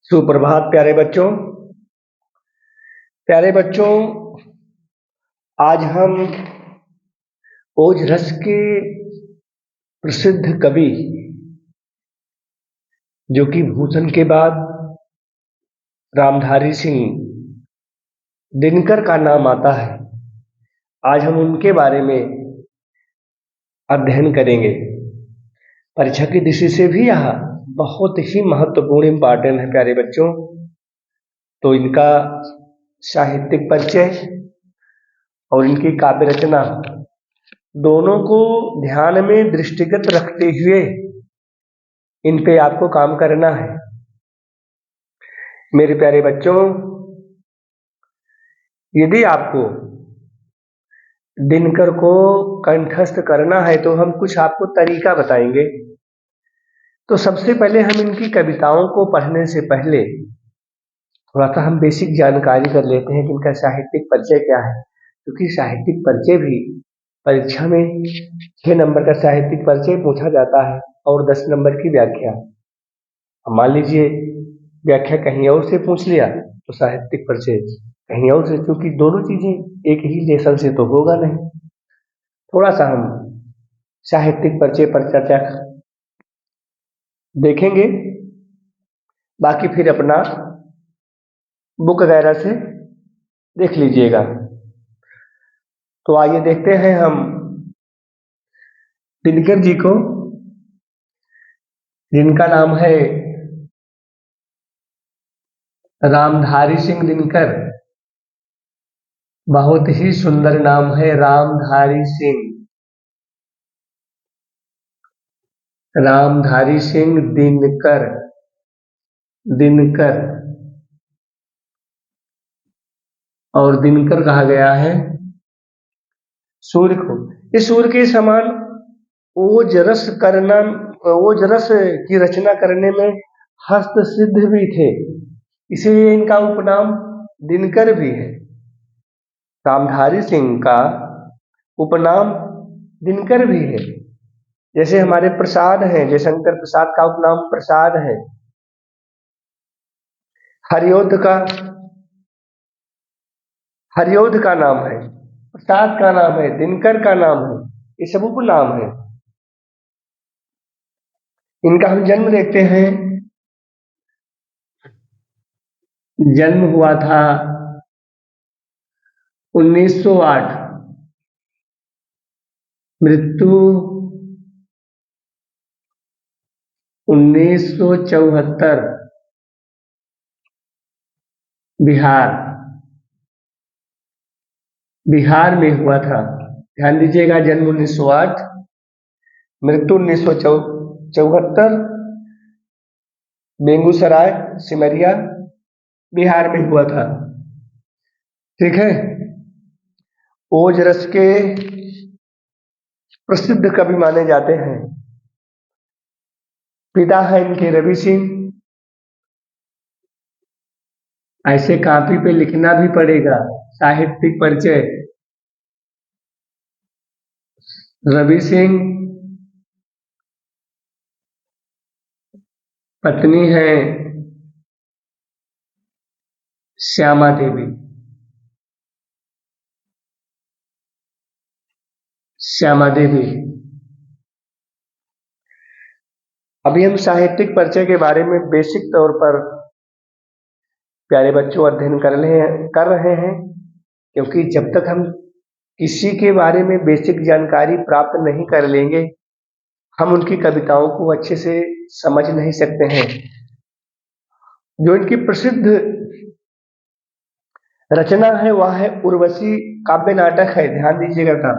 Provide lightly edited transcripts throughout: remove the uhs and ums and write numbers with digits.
सुप्रभात प्यारे बच्चों। आज हम ओजरस के प्रसिद्ध कवि जो कि भूषण के बाद रामधारी सिंह दिनकर का नाम आता है, आज हम उनके बारे में अध्ययन करेंगे। परीक्षा की दृष्टि से भी यह बहुत ही महत्वपूर्ण इम्पॉर्टेंट है प्यारे बच्चों। तो इनका साहित्यिक परिचय और इनकी काव्य रचना दोनों को ध्यान में दृष्टिगत रखते हुए इन पे आपको काम करना है। मेरे प्यारे बच्चों, यदि आपको दिनकर को कंठस्थ करना है तो हम कुछ आपको तरीका बताएंगे। तो सबसे पहले हम इनकी कविताओं को पढ़ने से पहले थोड़ा सा हम बेसिक जानकारी कर लेते हैं कि इनका साहित्यिक परिचय क्या है, क्योंकि साहित्यिक परिचय भी परीक्षा में 6 नंबर का साहित्यिक परिचय पूछा जाता है और 10 नंबर की व्याख्या। मान लीजिए व्याख्या कहीं और से पूछ लिया तो साहित्यिक परिचय कहीं और से, क्योंकि दोनों चीजें एक ही लेसन से तो होगा नहीं। थोड़ा सा हम साहित्यिक परिचय पर चर्चा देखेंगे, बाकी फिर अपना बुक वगैरह से देख लीजिएगा। तो आइए देखते हैं हम दिनकर जी को, जिनका नाम है रामधारी सिंह दिनकर। बहुत ही सुंदर नाम है, रामधारी सिंह। रामधारी सिंह दिनकर, दिनकर और दिनकर कहा गया है सूर्य को। इस सूर्य के समान ओजरस करना, ओजरस की रचना करने में हस्त सिद्ध भी थे, इसीलिए इनका उपनाम दिनकर भी है। रामधारी सिंह का उपनाम दिनकर भी है। जैसे हमारे प्रसाद हैं, जयशंकर प्रसाद का उपनाम प्रसाद है। हरियोध का नाम है, प्रसाद का नाम है, दिनकर का नाम है, ये सब उपनाम है। इनका हम जन्म देखते हैं। जन्म हुआ था 1908, मृत्यु 1974, बिहार में हुआ था। ध्यान दीजिएगा, जन्म 1908, मृत्यु 1974, बेगूसराय सिमरिया बिहार में हुआ था। ठीक है। ओजरस के प्रसिद्ध कवि माने जाते हैं। पिता है इनके रवि सिंह। ऐसे कॉपी पे लिखना भी पड़ेगा, साहित्यिक परिचय। रवि सिंह, पत्नी है श्यामा देवी। श्यामा देवी। अभी हम साहित्यिक परिचय के बारे में बेसिक तौर पर प्यारे बच्चों अध्ययन कर रहे हैं, क्योंकि जब तक हम किसी के बारे में बेसिक जानकारी प्राप्त नहीं कर लेंगे, हम उनकी कविताओं को अच्छे से समझ नहीं सकते हैं। जो इनकी प्रसिद्ध रचना है वह है उर्वशी काव्य नाटक है। ध्यान दीजिएगा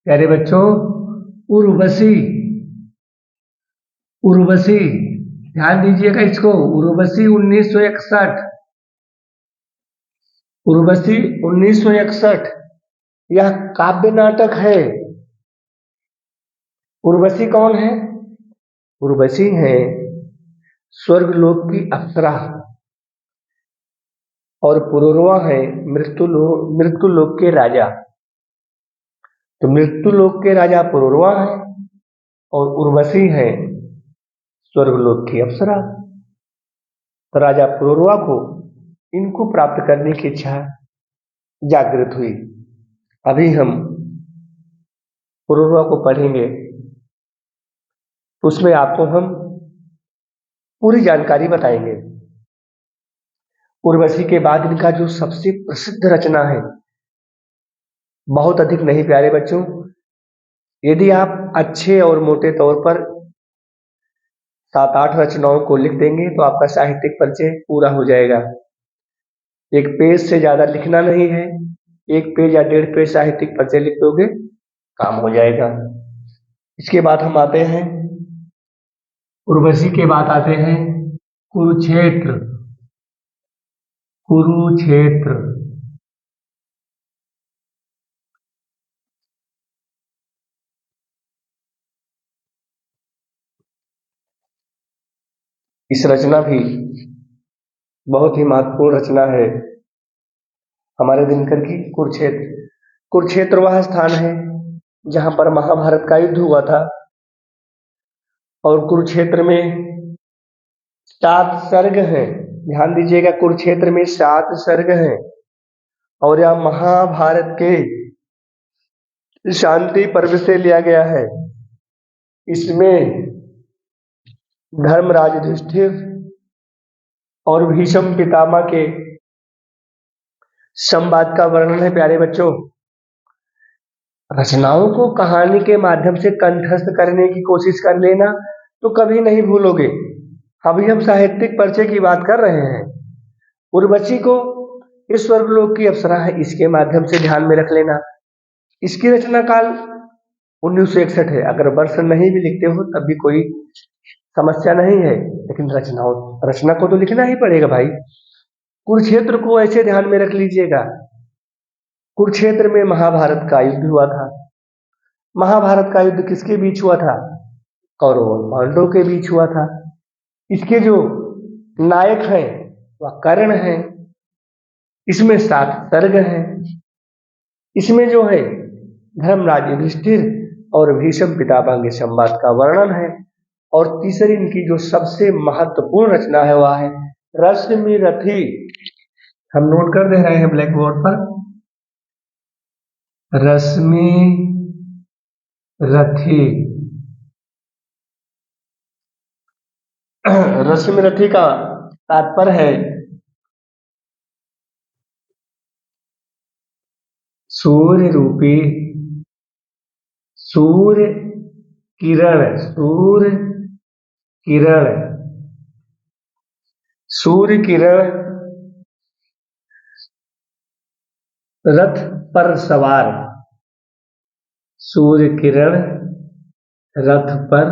प्यारे बच्चों, उर्वशी, उर्वशी, ध्यान दीजिएगा इसको। उर्वशी 1961, उर्वशी 1961 यह काव्य नाटक है। उर्वशी कौन है? उर्वशी है स्वर्गलोक की अप्सरा और पुरुरवा है मृत्युलोक के राजा। तो मृत्युलोक के राजा पुरुरवा है और उर्वशी है स्वर्गलोक की अप्सरा। तो राजा पुरुरवा को इनको प्राप्त करने की इच्छा जागृत हुई। अभी हम पुरुरवा को पढ़ेंगे तो उसमें आपको हम पूरी जानकारी बताएंगे। उर्वशी के बाद इनका जो सबसे प्रसिद्ध रचना है, बहुत अधिक नहीं प्यारे बच्चों, यदि आप अच्छे और मोटे तौर पर 7-8 रचनाओं को लिख देंगे तो आपका साहित्यिक परिचय पूरा हो जाएगा। एक पेज से ज्यादा लिखना नहीं है, 1 पेज या 1.5 पेज साहित्यिक परिचय लिख दोगे काम हो जाएगा। इसके बाद हम आते हैं, उर्वशी के बाद आते हैं कुरुक्षेत्र। कुरुक्षेत्र इस रचना भी बहुत ही महत्वपूर्ण रचना है हमारे दिनकर की। कुरुक्षेत्र, कुरुक्षेत्र वह स्थान है जहां पर महाभारत का युद्ध हुआ था और कुरुक्षेत्र में 7 सर्ग हैं। ध्यान दीजिएगा, कुरुक्षेत्र में 7 सर्ग हैं और यह महाभारत के शांति पर्व से लिया गया है। इसमें धर्मराज युधिष्ठिर और भीष्म पितामह के संवाद का वर्णन है। प्यारे बच्चों, रचनाओं को कहानी के माध्यम से कंठस्थ करने की कोशिश कर लेना तो कभी नहीं भूलोगे। अभी हम साहित्यिक परिचय की बात कर रहे हैं। उर्वशी को इस स्वर्गलोक की अप्सरा है, इसके माध्यम से ध्यान में रख लेना। इसकी रचना काल 1961 है। अगर वर्ष नहीं भी लिखते हो तब भी कोई समस्या नहीं है, लेकिन रचना को तो लिखना ही पड़ेगा भाई। कुरुक्षेत्र को ऐसे ध्यान में रख लीजिएगा, कुरुक्षेत्र में महाभारत का युद्ध हुआ था। महाभारत का युद्ध किसके बीच हुआ था? कौरव और पांडवों के बीच हुआ था। इसके जो नायक हैं वह कर्ण हैं। इसमें 7 सर्ग हैं। इसमें जो है धर्मराज युधिष्ठिर और भीष्म पितामह के संवाद का वर्णन है। और तीसरी इनकी जो सबसे महत्वपूर्ण रचना है वह है रश्मिरथी। हम नोट कर दे रहे हैं ब्लैक बोर्ड पर, रश्मिरथी। रश्मिरथी का तात्पर्य है सूर्य रूपी, सूर्य किरण, सूर्य किरण, सूर्य किरण रथ पर सवार, सूर्य किरण रथ पर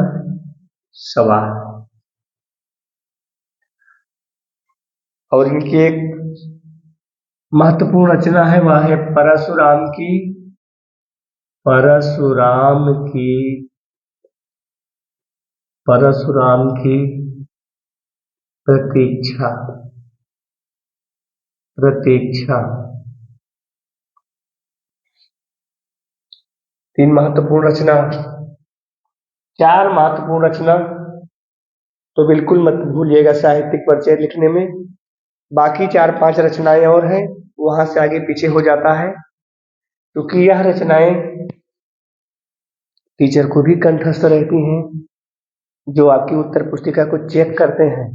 सवार। और इनकी एक महत्वपूर्ण रचना है वह है परशुराम की, परशुराम की, परशुराम की प्रतीक्षा, प्रतीक्षा। 3 महत्वपूर्ण रचना, 4 महत्वपूर्ण रचना तो बिल्कुल मत भूलिएगा साहित्यिक परिचय लिखने में। बाकी 4-5 रचनाएं और हैं, वहां से आगे पीछे हो जाता है, क्योंकि यह रचनाएं टीचर को भी कंठस्थ रहती हैं। जो आपकी उत्तर पुस्तिका को चेक करते हैं,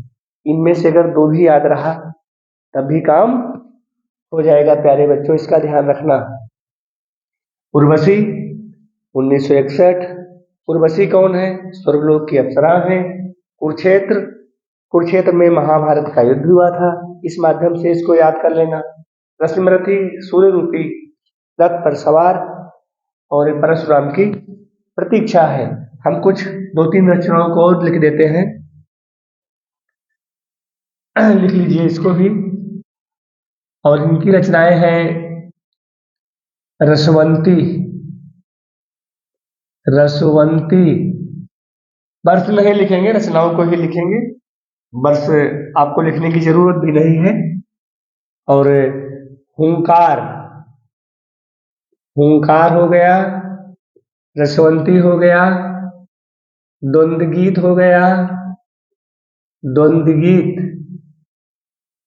इनमें से अगर 2 भी याद रहा तब भी काम हो जाएगा। प्यारे बच्चों, इसका ध्यान रखना। उर्वशी 1961। उर्वशी कौन है? स्वर्गलोक की अप्सरा है। कुरुक्षेत्र, कुरुक्षेत्र में महाभारत का युद्ध हुआ था, इस माध्यम से इसको याद कर लेना। रश्मिरथी सूर्य रूपी रथ पर सवार और परशुराम की प्रतीक्षा है। हम कुछ 2-3 रचनाओं को और लिख देते हैं, लिख लीजिए इसको भी। और इनकी रचनाएं हैं रसवंती, रसवंती। वर्ष नहीं लिखेंगे, रचनाओं को ही लिखेंगे, वर्ष आपको लिखने की जरूरत भी नहीं है। और हुंकार, हुंकार हो गया, रसवंती हो गया, द्वंद्व गीत हो गया, द्वंद्व गीत,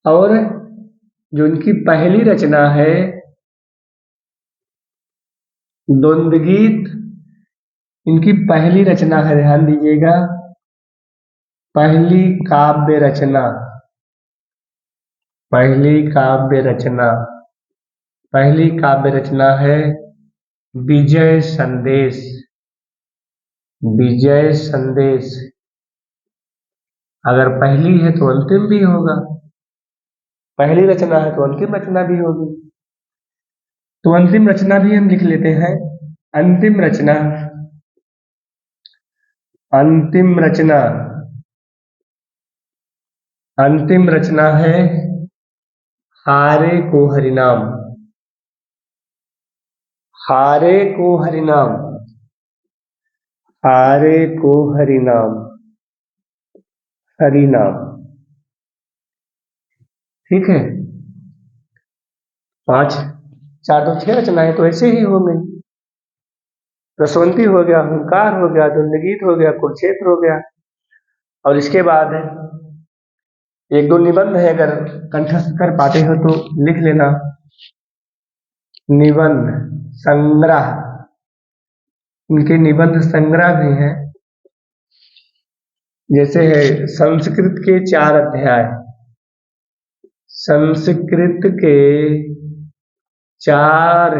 और जो इनकी पहली रचना है द्वंद्व गीत, इनकी पहली रचना है, ध्यान दीजिएगा, पहली काव्य रचना, पहली काव्य रचना, पहली काव्य रचना है विजय संदेश, विजय संदेश। अगर पहली है तो अंतिम भी होगा, पहली रचना है तो अंतिम रचना भी होगी, तो अंतिम रचना भी हम लिख लेते हैं। अंतिम रचना, अंतिम रचना, अंतिम रचना है हारे को हरिनाम, हारे को हरिनाम, हारे को हरिनाम, हरिनाम। ठीक है, 5 4 2 6 रचनाएं तो ऐसे ही हो गई। रसवंती हो गया, हुंकार हो गया, द्वंद्वगीत हो गया, कुरुक्षेत्र हो गया, और इसके बाद 1 2 निबंध है, अगर कंठस्थ कर पाते हो तो लिख लेना। निबंध संग्रह, इनके निबंध संग्रह भी हैं, जैसे है संस्कृत के 4 अध्याय, संस्कृत के 4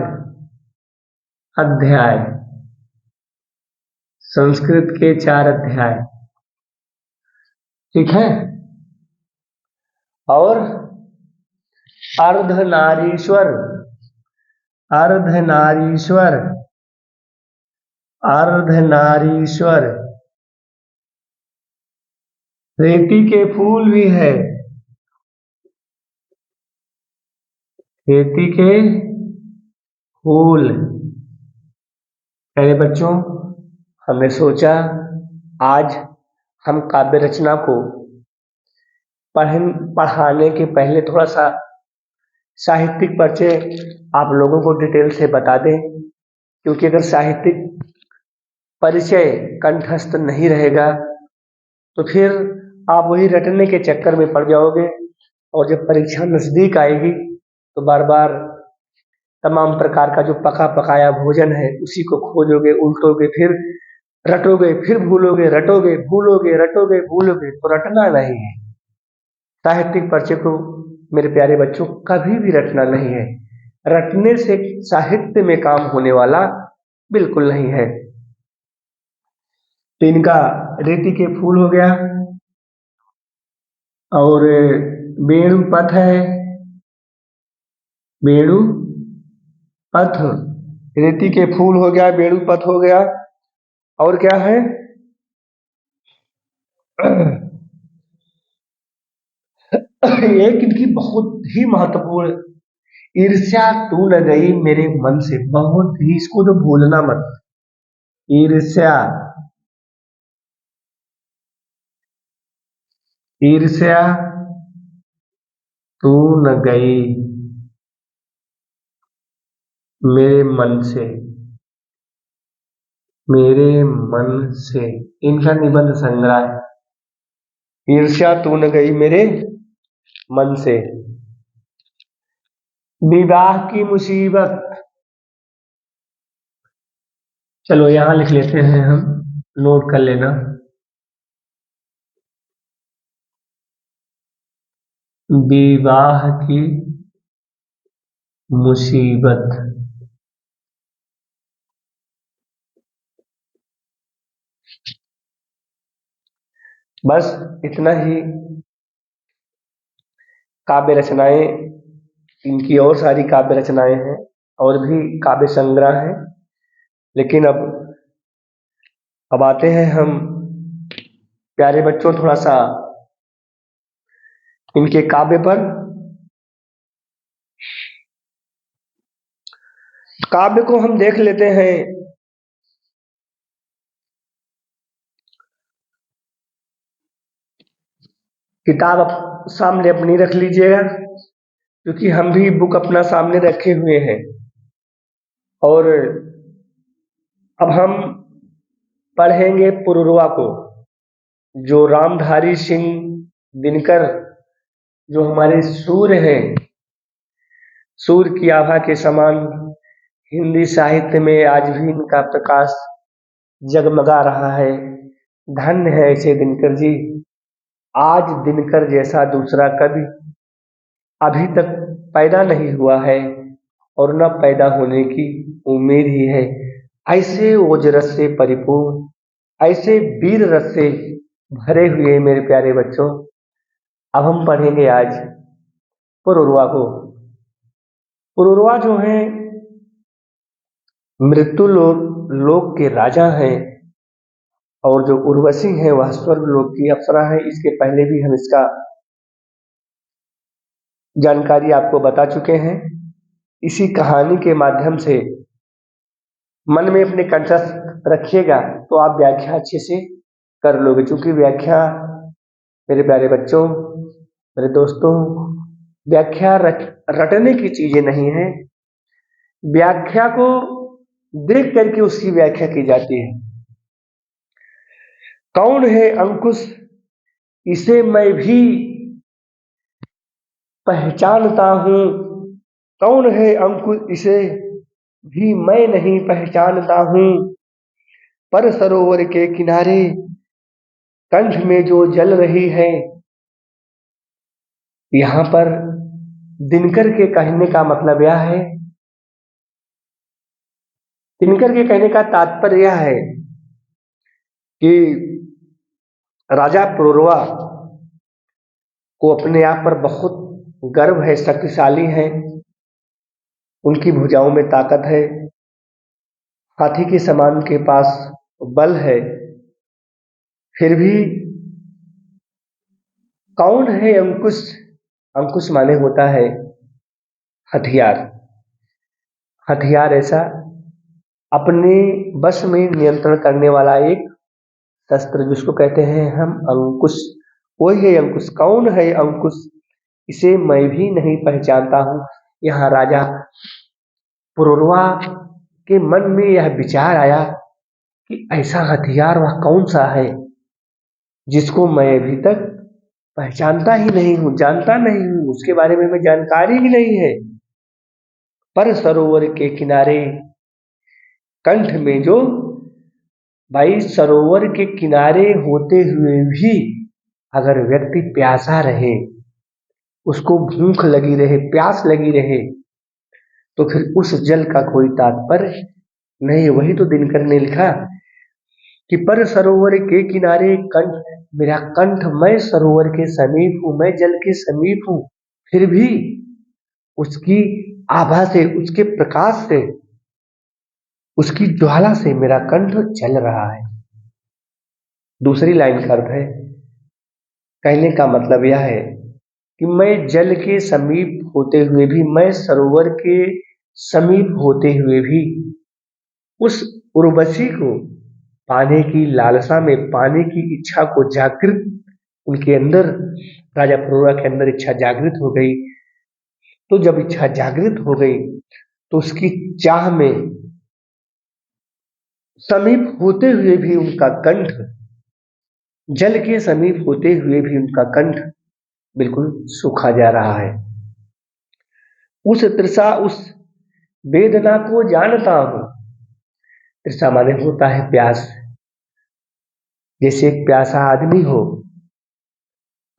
अध्याय, संस्कृत के 4 अध्याय। ठीक है, और अर्धनारीश्वर, अर्धनारीश्वर, अर्धनारीश्वर, रेती के फूल भी है, रेती के फूल। मेरे बच्चों, हमने सोचा आज हम काव्य रचना को पढ़ाने के पहले थोड़ा सा साहित्यिक परिचय आप लोगों को डिटेल से बता दें, क्योंकि अगर साहित्यिक परिचय कंठस्थ नहीं रहेगा तो फिर आप वही रटने के चक्कर में पड़ जाओगे, और जब परीक्षा नजदीक आएगी तो बार बार तमाम प्रकार का जो पका पकाया भोजन है उसी को खोजोगे, उल्टोगे, फिर रटोगे, फिर भूलोगे, रटोगे, भूलोगे, रटोगे, भूलोगे, तो रटना नहीं है। साहित्यिक परिचय को मेरे प्यारे बच्चों कभी भी रटना नहीं है, रटने से साहित्य में काम होने वाला बिल्कुल नहीं है। तो इनका रेती के फूल हो गया, और वेणु पथ है, वेणु पथ, रेती के फूल हो गया, वेणु पथ हो गया, और क्या है एक इनकी बहुत ही महत्वपूर्ण, ईर्ष्या तू न गई मेरे मन से, बहुत ही, इसको तो भूलना मत। ईर्ष्या, ईर्ष्या तू न गई मेरे मन से, मेरे मन से, इनका निबंध संग्रह है, ईर्ष्या तू न गई मेरे मन से। विवाह की मुसीबत, चलो यहां लिख लेते हैं हम, नोट कर लेना। विवाह की मुसीबत, बस इतना ही काव्य रचनाएं, इनकी और सारी काव्य रचनाएं हैं, और भी काव्य संग्रह हैं, लेकिन अब आते हैं हम प्यारे बच्चों थोड़ा सा इनके काव्य पर। काव्य को हम देख लेते हैं, किताब सामने अपनी रख लीजिएगा, क्योंकि हम भी बुक अपना सामने रखे हुए हैं, और अब हम पढ़ेंगे पुरुरवा को, जो रामधारी सिंह दिनकर जो हमारे सूर्य हैं, सूर्य की आभा के समान हिंदी साहित्य में आज भी इनका प्रकाश जगमगा रहा है। धन्य है ऐसे दिनकर जी। आज दिनकर जैसा दूसरा कवि अभी तक पैदा नहीं हुआ है और न पैदा होने की उम्मीद ही है। ऐसे ओजरस से परिपूर्ण, ऐसे वीर रस से भरे हुए मेरे प्यारे बच्चों, अब हम पढ़ेंगे आज पुरुरवा को। पुरुरवा जो है मृत्यु लोक के राजा हैं और जो उर्वशी है वह स्वर्ग लोक की अप्सरा है। इसके पहले भी हम इसका जानकारी आपको बता चुके हैं। इसी कहानी के माध्यम से मन में अपने कंठस्थ रखिएगा तो आप व्याख्या अच्छे से कर लोगे, क्योंकि व्याख्या मेरे प्यारे बच्चों, मेरे दोस्तों, व्याख्या रटने की चीजें नहीं है। व्याख्या को देख करके उसकी व्याख्या की जाती है। कौन है अंकुश, इसे मैं भी पहचानता हूं। कौन है अंकुश, इसे भी मैं नहीं पहचानता हूं। पर सरोवर के किनारे कंठ में जो जल रही है। यहां पर दिनकर के कहने का मतलब यह है, दिनकर के कहने का तात्पर्य यह है कि राजा पुरुरवा को अपने आप पर बहुत गर्व है, शक्तिशाली है, उनकी भुजाओं में ताकत है, हाथी के समान के पास बल है। फिर भी कौन है अंकुश, अंकुश माने होता है हथियार। हथियार ऐसा अपने वश में नियंत्रण करने वाला एक शस्त्र जिसको कहते हैं हम अंकुश, वही है अंकुश। कौन है अंकुश, इसे मैं भी नहीं पहचानता हूं। यहाँ राजा पुरुरवा के मन में यह विचार आया कि ऐसा हथियार वह कौन सा है जिसको मैं अभी तक पहचानता ही नहीं हूं, जानता नहीं हूं, उसके बारे में हमें जानकारी ही नहीं है। पर सरोवर के किनारे कंठ में जो, भाई सरोवर के किनारे होते हुए भी अगर व्यक्ति प्यासा रहे, उसको भूख लगी रहे, प्यास लगी रहे, तो फिर उस जल का कोई तात्पर्य नहीं। वही तो दिनकर ने लिखा कि पर सरोवर के किनारे कंठ, मेरा कंठ, मैं सरोवर के समीप हूं, मैं जल के समीप हूं, फिर भी उसकी आभा से, उसके प्रकाश से, उसकी ज्वाला से मेरा कंठ जल रहा है। दूसरी लाइन का अर्थ है, कहने का मतलब यह है कि मैं जल के समीप होते हुए भी, मैं सरोवर के समीप होते हुए भी उस उर्वशी को पाने की लालसा में, पाने की इच्छा को जागृत, उनके अंदर, राजा पुरुरवा के अंदर इच्छा जागृत हो गई। तो जब इच्छा जागृत हो गई तो उसकी चाह में समीप होते हुए भी उनका कंठ, जल के समीप होते हुए भी उनका कंठ बिल्कुल सूखा जा रहा है। उस तृषा, उस वेदना को जानता हूं। तृषा माने होता है प्यास। जैसे एक प्यासा आदमी हो,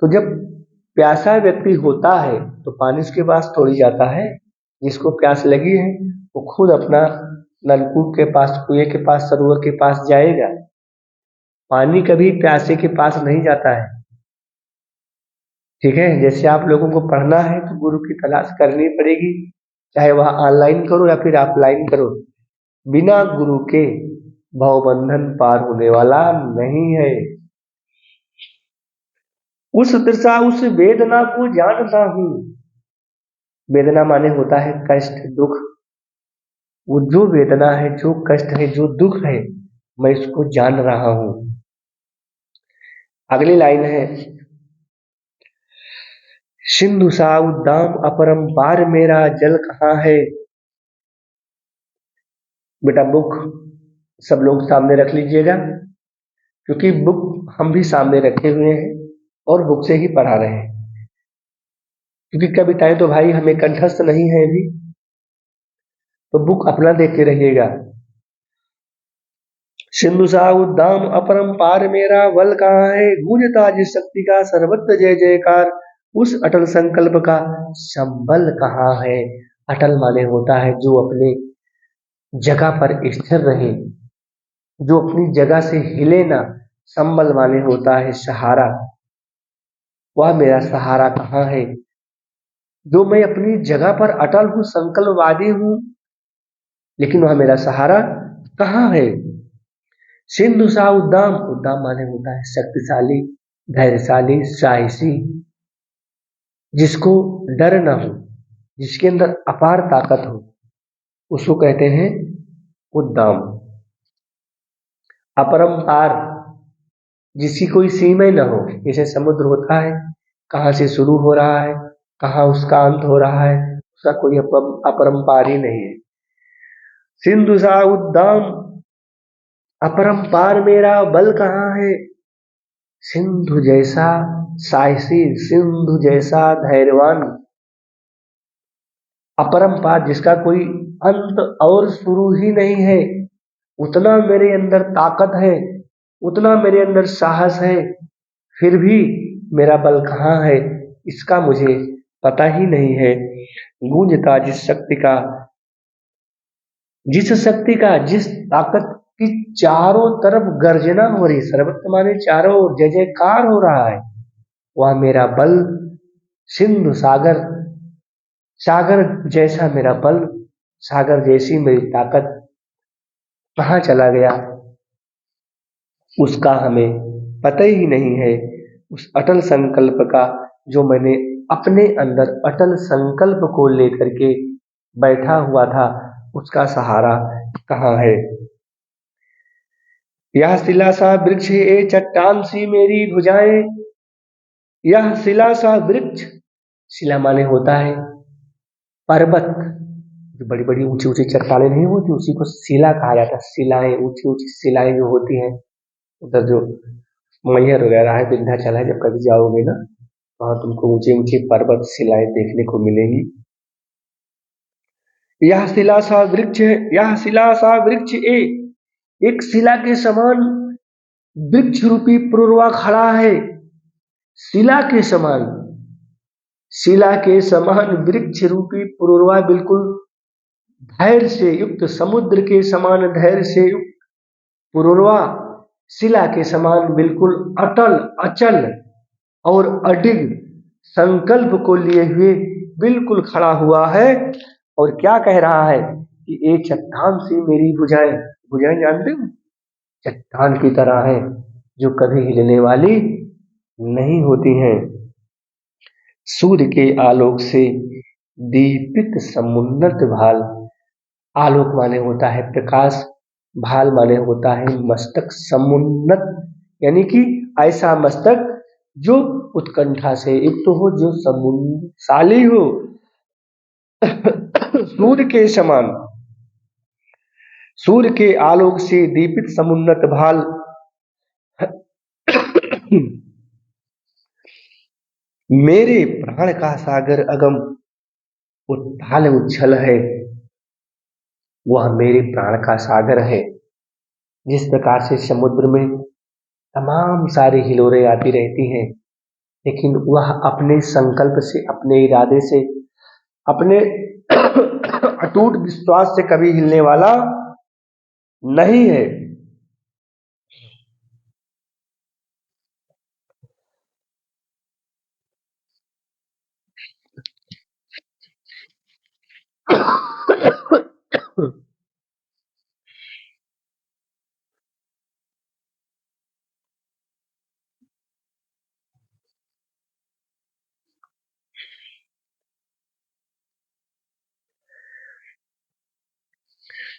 तो जब प्यासा व्यक्ति होता है तो पानी उसके पास थोड़ी जाता है। जिसको प्यास लगी है वो खुद अपना नलकूप के पास, कुएं के पास, सरोवर के पास जाएगा। पानी कभी प्यासे के पास नहीं जाता है। ठीक है, जैसे आप लोगों को पढ़ना है तो गुरु की तलाश करनी पड़ेगी, चाहे वह ऑनलाइन करो या फिर ऑफलाइन करो। बिना गुरु के भवबंधन पार होने वाला नहीं है। उस तृषा, उस वेदना को जानता हूं। वेदना माने होता है कष्ट, दुख। वो जो वेदना है, जो कष्ट है, जो दुख है, मैं इसको जान रहा हूं। अगली लाइन है, सिंधु सा उद्दाम अपरंपार मेरा जल कहाँ है। बेटा बुक सब लोग सामने रख लीजिएगा, क्योंकि बुक हम भी सामने रखे हुए हैं और बुक से ही पढ़ा रहे हैं। क्योंकि कविताएं तो भाई हमें कंठस्थ नहीं है अभी, तो बुक अपना देखते रहिएगा। सिंधु सा उद्दाम अपरंपार मेरा बल कहाँ है, गूंजता जिस शक्ति का सर्वत्र जय जयकार, उस अटल संकल्प का संबल कहाँ है। अटल माने होता है जो अपने जगह पर स्थिर रहे, जो अपनी जगह से हिले ना। संबल माने होता है सहारा, वह मेरा सहारा कहाँ है। जो मैं अपनी जगह पर अटल हूँ, संकल्पवादी हूँ, लेकिन वह मेरा सहारा कहाँ है। सिंधु सा उद्दाम, उद्दाम माने होता है शक्तिशाली, धैर्यशाली, साहसी, जिसको डर ना हो, जिसके अंदर अपार ताकत हो, उसको कहते हैं उद्दाम। अपरंपार, जिसकी कोई सीमा न हो, जैसे समुद्र होता है, कहाँ से शुरू हो रहा है, कहाँ उसका अंत हो रहा है, उसका कोई अपरंपार ही नहीं है। सिंधु सा उद्दाम अपरंपार मेरा बल कहाँ है। सिंधु जैसा साहसी, सिंधु जैसा धैर्यवान, अपरंपार जिसका कोई अंत और शुरू ही नहीं है, उतना मेरे अंदर ताकत है, उतना मेरे अंदर साहस है, फिर भी मेरा बल कहाँ है इसका मुझे पता ही नहीं है। गूंजता जिस शक्ति का, जिस ताकत की चारों तरफ गर्जना हो रही, सर्वत्र माने चारों ओर जय जयकार हो रहा है, वह मेरा बल सिंधु सागर, सागर जैसा मेरा बल, सागर जैसी मेरी ताकत कहाँ चला गया, उसका हमें पता ही नहीं है। उस अटल संकल्प का, जो मैंने अपने अंदर अटल संकल्प को लेकर के बैठा हुआ था, उसका सहारा कहाँ है। यह शिला सा वृक्ष ए चट्टान सी मेरी भुजाएं, यह शिला सा वृक्ष, शिला माने होता है पर्वत, जो बड़ी बड़ी ऊंची ऊंची चट्टानें नहीं होती, उसी को शिला कहा जाता है। शिलाएं, ऊंची ऊंची शिलाएं जो होती हैं, उधर जो मैहर वगैरह है, विंध्याचल है, जब कभी जाओगे ना, वहां तुमको ऊंची ऊंची पर्वत शिलाएं देखने को मिलेंगी। यह शिला सा वृक्ष है, यह शिला सा वृक्ष एक शिला के समान वृक्ष रूपी पुरवा खड़ा है। शिला के समान, शिला के समान वृक्ष रूपी पुरवा बिल्कुल धैर्य से युक्त, समुद्र के समान धैर्य से युक्त पुरवा, शिला के समान बिल्कुल अटल, अचल और अडिग संकल्प को लिए हुए बिल्कुल खड़ा हुआ है। और क्या कह रहा है कि एक चट्टान सी मेरी भुजाएं, भुजाएं जानते हो, चट्टान की तरह है, जो कभी हिलने वाली नहीं होती हैं। सूर्य के आलोक से दीपित समुन्नत भाल, आलोक माने होता है प्रकाश, भाल माने होता है मस्तक, समुन्नत यानी कि ऐसा मस्तक जो उत्कंठा से युक्त हो, जो समुन्नशाली हो, सूर्य के समान, सूर्य के आलोक से दीपित समुन्नत भाल, मेरे प्राण का सागर अगम उत्ताल उच्छल है, वह मेरे प्राण का सागर है। जिस प्रकार से समुद्र में तमाम सारी हिलोरें आती रहती हैं, लेकिन वह अपने संकल्प से, अपने इरादे से, अपने अटूट विश्वास से कभी हिलने वाला नहीं है।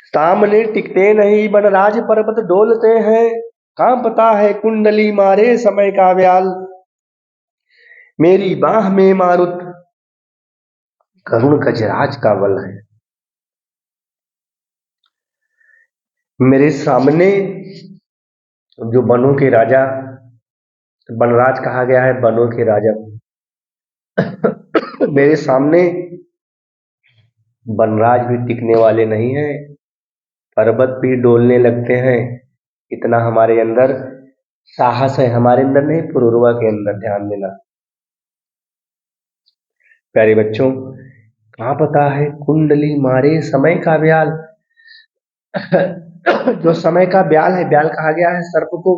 सामने टिकते नहीं बनराज पर्वत डोलते हैं, कांपता है कुंडली मारे समय का व्याल, मेरी बाह में मारुत करुण गजराज का बल है। मेरे सामने जो वनों के राजा, वनराज कहा गया है वनों के राजा, मेरे सामने वनराज भी टिकने वाले नहीं हैं, पर्वत भी डोलने लगते हैं। इतना हमारे अंदर साहस है, हमारे अंदर नहीं, पुरुरवा के अंदर। ध्यान देना प्यारे बच्चों, कहाँ पता है कुंडली मारे समय का ब्याल। जो समय का ब्याल है, ब्याल कहा गया है सर्प को।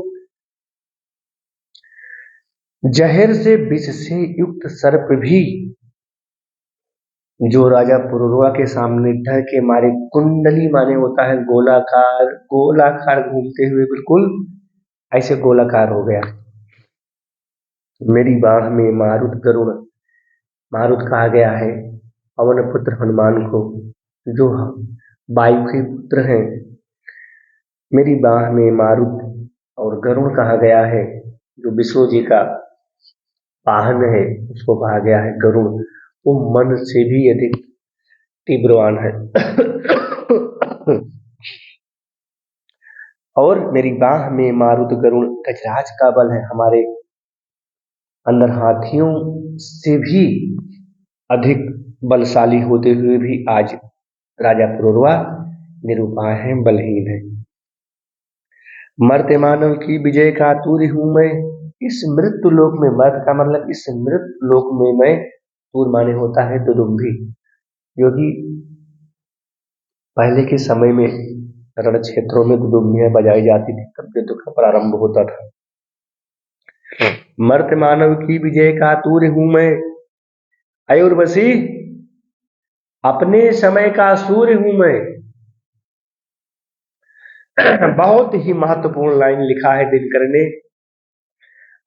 जहर से विष से युक्त सर्प भी जो राजा पुरुरवा के सामने डर के मारे, कुंडली माने होता है गोलाकार, गोलाकार घूमते हुए बिल्कुल ऐसे गोलाकार हो गया। मेरी बाह में मारुत गरुड़, मारुत कहा गया है पवन पुत्र हनुमान को, जो वायु के पुत्र हैं। मेरी बाह में मारुत और गरुड़ कहा गया है, जो विष्णु जी का वाहन है, उसको कहा गया है गरुड़। वो मन से भी अधिक तीव्रवान है। और मेरी बाह में मारुत गरुड़ गजराज का बल है। हमारे अंदर हाथियों से भी अधिक बलशाली होते हुए भी आज राजा पुरुरवा निरुपाय है, बलहीन है। मर्त्य मानव की विजय का तूर्य हूं मैं, इस मृत्यु लोक में, मर्त का मतलब इस मृत्यु लोक में मैं, तूर माने होता है दुदुम्भी, क्योंकि पहले के समय में रण क्षेत्रों में दुदुम्बियां बजाई जाती थी, तब युद्ध का प्रारंभ होता था। मर्त्य मानव की विजय का तूर्य हूं मैं, अयुर्वशी अपने समय का सूर्य हूं मैं। बहुत ही महत्वपूर्ण लाइन लिखा है दिनकर ने।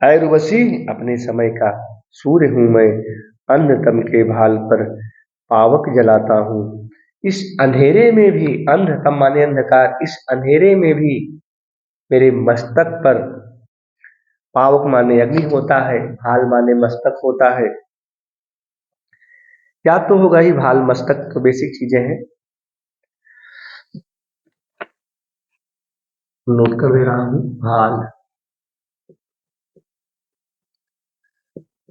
अयुर्वशी अपने समय का सूर्य हूं मैं, अंधतम के भाल पर पावक जलाता हूं। इस अंधेरे में भी, अंधतम माने अंधकार, इस अंधेरे में भी मेरे मस्तक पर, पावक माने अग्नि होता है, भाल माने मस्तक होता है। क्या तो होगा ही, भाल मस्तक तो बेसिक चीजें हैं, नोट कर दे रहा हूं। भाल,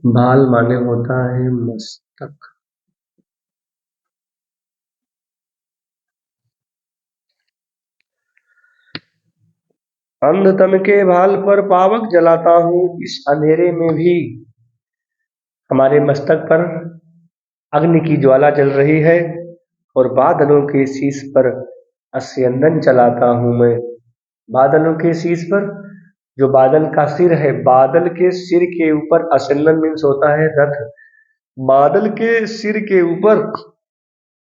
भाल माने होता है मस्तक। अंधतम के भाल पर पावक जलाता हूं, इस अंधेरे में भी हमारे मस्तक पर अग्नि की ज्वाला जल रही है, और बादलों के शीश पर अस्यंदन चलाता हूं मैं। बादलों के शीश पर, जो बादल का सिर है, बादल के सिर के ऊपर अस्यंदन मीन्स होता है रथ। बादल के सिर के ऊपर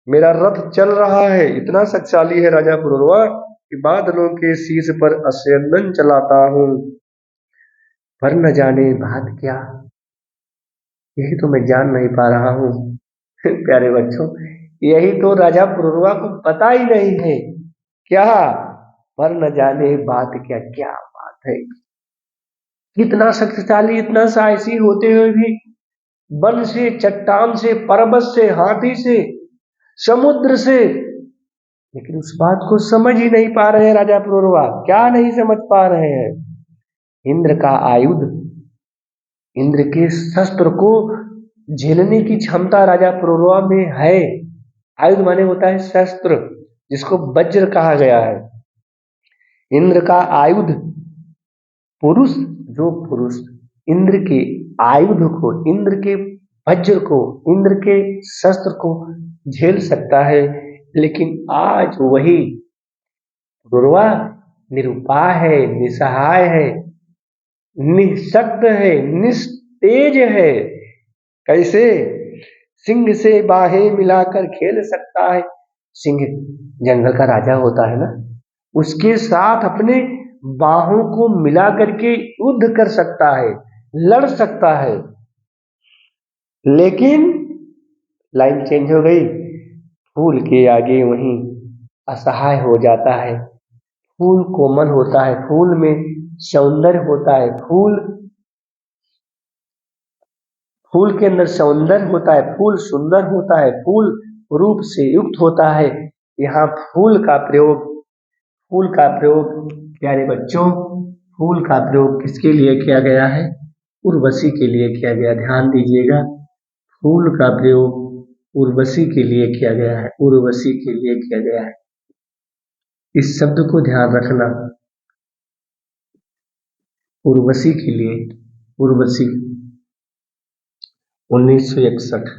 मेरा रथ चल रहा है। इतना शक्तिशाली है राजा पुरुरवा कि बादलों के शीश पर अस्यंदन चलाता हूं, पर न जाने बात क्या, यही तो मैं जान नहीं पा रहा हूं। प्यारे बच्चों, यही तो राजा पुरुरवा को पता ही नहीं है क्या, पर न जाने बात क्या। क्या बात है, इतना शक्तिशाली, इतना साहसी होते हुए भी वन से, चट्टान से, पर्वत से, हाथी से, समुद्र से, लेकिन उस बात को समझ ही नहीं पा रहे हैं राजा पुरुरवा। क्या नहीं समझ पा रहे हैं? इंद्र का आयुध, इंद्र के शस्त्र को झेलने की क्षमता राजा पुरुरवा में है। आयुध माने होता है शस्त्र, जिसको वज्र कहा गया है। इंद्र का आयुध, पुरुष, जो पुरुष इंद्र के आयुध को, इंद्र के वज्र को, इंद्र के शस्त्र को झेल सकता है, लेकिन आज वही पुरुरवा निरुपाय है, निसहाय है, निःशक्त है, निस्तेज है। कैसे? सिंह से बाहें मिलाकर खेल सकता है। सिंह जंगल का राजा होता है ना, उसके साथ अपने बाहों को मिला करके युद्ध कर सकता है, लड़ सकता है। लेकिन लाइन चेंज हो गई, फूल के आगे वहीं असहाय हो जाता है। फूल कोमल होता है, फूल में सौंदर्य होता है, फूल के अंदर सौंदर्य होता है, फूल सुंदर होता है, फूल रूप से युक्त होता है। यहाँ फूल का प्रयोग प्यारे बच्चों, फूल का प्रयोग किसके लिए किया गया है? उर्वशी के लिए किया गया। ध्यान दीजिएगा, फूल का प्रयोग उर्वशी के लिए किया गया है, उर्वशी के लिए किया गया है। इस शब्द को ध्यान रखना, उर्वशी के लिए, उर्वशी 1961।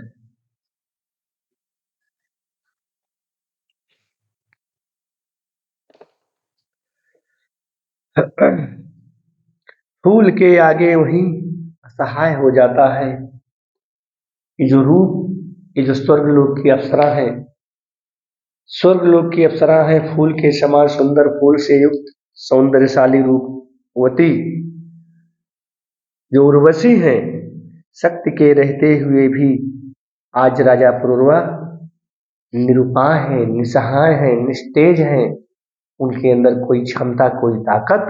फूल के आगे वही असहाय हो जाता है। ये जो रूप, ये जो स्वर्गलोक की अप्सरा है, स्वर्गलोक की अप्सरा है, फूल के समान सुंदर, फूल से युक्त सौंदर्यशाली रूपवती जो उर्वशी है, शक्ति के रहते हुए भी आज राजा पुरूरवा निरुपाय है, निसहाय है, निस्तेज है। उनके अंदर कोई क्षमता, कोई ताकत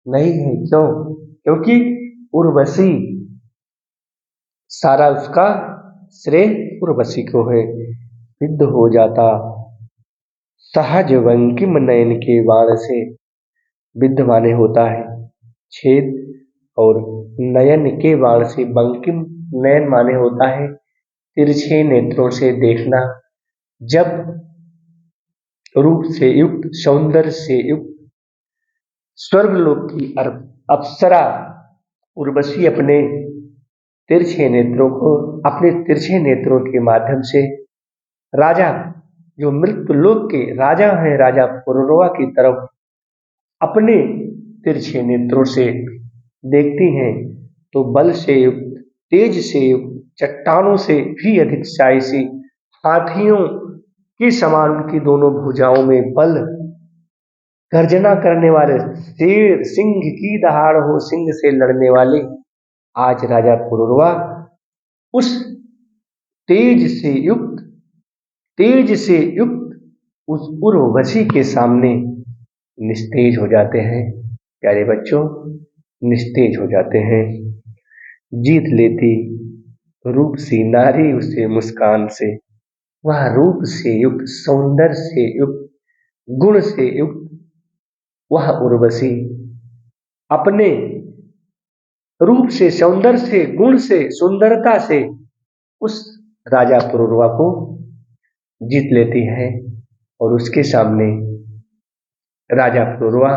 नहीं है। क्यों? क्योंकि उर्वशी, सारा उसका श्रेय उर्वशी को है। विद्ध हो जाता सहज बंकिम नयन के बाण से, विद्ध माने होता है छेद, और नयन के बाण से, बंकिम नयन माने होता है तिरछे नेत्रों से देखना। जब रूप से युक्त, सौंदर्य से युक्त स्वर्गलोक की अप्सरा उर्वशी अपने तिरछे नेत्रों को, अपने तिरछे नेत्रों के माध्यम से राजा, जो मृत्यु लोक के राजा हैं, राजा पुरूरवा की तरफ अपने तिरछे नेत्रों से देखती हैं, तो बल से युक्त, तेज से युक्त, चट्टानों से भी अधिक साहसी, हाथियों की समान उनकी दोनों भुजाओं में बल, गर्जना करने वाले शेर, सिंह की दहाड़ हो, सिंह से लड़ने वाले आज राजा पुरूरवा उस तेज से युक्त, तेज से युक्त उस उर्वशी के सामने निस्तेज हो जाते हैं। प्यारे बच्चों, निस्तेज हो जाते हैं। जीत लेती रूप सी नारी उसे मुस्कान से, वह रूप से युक्त, सौंदर्य से युक्त, गुण से युक्त वह उर्वशी अपने रूप से, सौंदर्य से, गुण से, सुंदरता से उस राजा पुरूरवा को जीत लेती है, और उसके सामने राजा पुरूरवा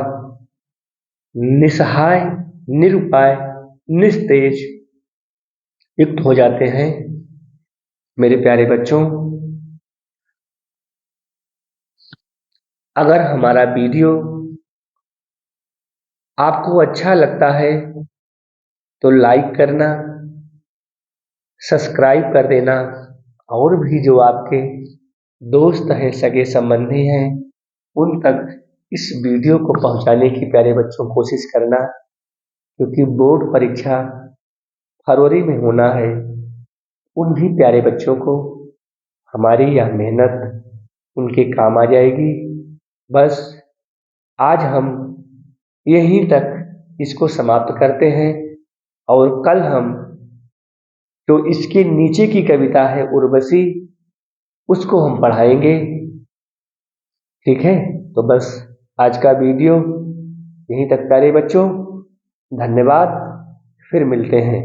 निसहाय, निरुपाय, निस्तेज युक्त हो जाते हैं। मेरे प्यारे बच्चों, अगर हमारा वीडियो आपको अच्छा लगता है तो लाइक करना, सब्सक्राइब कर देना, और भी जो आपके दोस्त हैं, सगे संबंधी हैं, उन तक इस वीडियो को पहुंचाने की प्यारे बच्चों कोशिश करना, क्योंकि बोर्ड परीक्षा फरवरी में होना है। उन भी प्यारे बच्चों को हमारी यह मेहनत उनके काम आ जाएगी। बस आज हम यहीं तक इसको समाप्त करते हैं, और कल हम जो इसके नीचे की कविता है उर्वशी, उसको हम पढ़ाएंगे। ठीक है? तो बस आज का वीडियो यहीं तक प्यारे बच्चों। धन्यवाद, फिर मिलते हैं।